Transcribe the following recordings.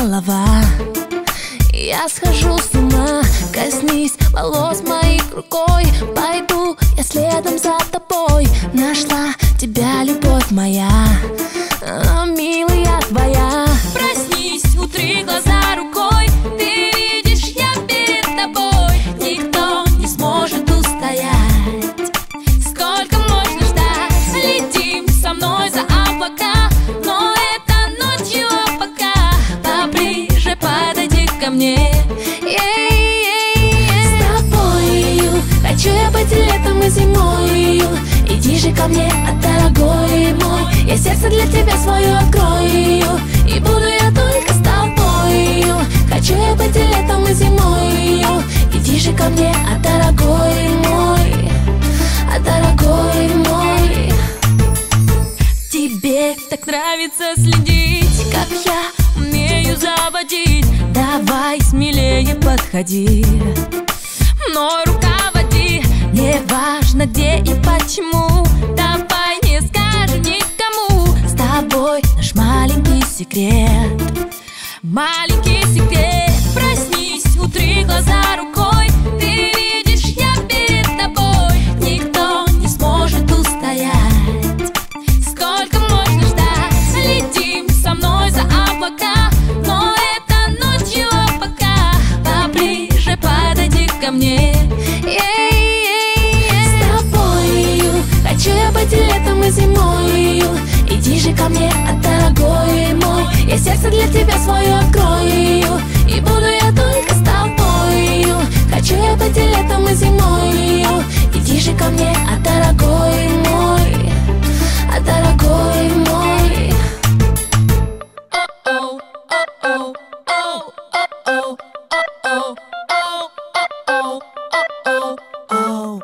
голова. Я схожу с ума, коснись волос моих рукой. Пойду я следом за тобой. Нашла тебя, любовь моя, милая твоя. Проснись, утри глаза рукой. Ты видишь, я перед тобой. Никто не сможет устоять. Сколько можно ждать? Летим со мной за облака, но это ночью, а пока поближе подойди ко мне. С тобою хочу я быть летом и зимою. Иди же ко мне, дорогой мой. Я сердце для тебя свое открою, и буду я только с тобою. Хочу я быть летом и зимою. Иди же ко мне, дорогой мой, дорогой мой. Тебе так нравится следить, как я умею заводить. Давай смелее подходи, Но руководи, не важно где и почему. давай не скажи никому. С тобой наш маленький секрет. Маленький секрет. Проснись, утри глаза рукой. Ты видишь, я перед тобой. Никто не сможет устоять. Сколько можно ждать? Летим со мной за облака, но это ночью, а пока поближе подойди ко мне. С тобою хочу я быть летом и зимою. Иди же ко мне, дорогой мой. Я сердце для тебя свое открою, и буду я только с тобою. Хочу я быть летом и зимою. Иди же ко мне, дорогой мой, дорогой мой. Oh, oh, oh, oh, oh, oh, oh, oh, oh.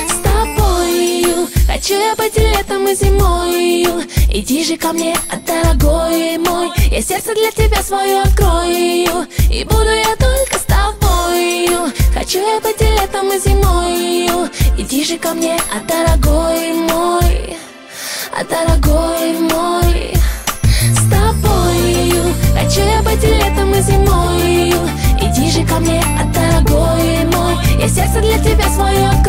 С тобою хочу я быть летом и зимою. Иди же ко мне, дорогой мой. Я сердце для тебя свое открою, и буду я только с тобою. Хочу я быть летом и зимою. Иди же ко мне, дорогой мой, дорогой мой. С тобою хочу я быть летом и зимою. Иди же ко мне, дорогой мой. Я сердце для тебя свое открою.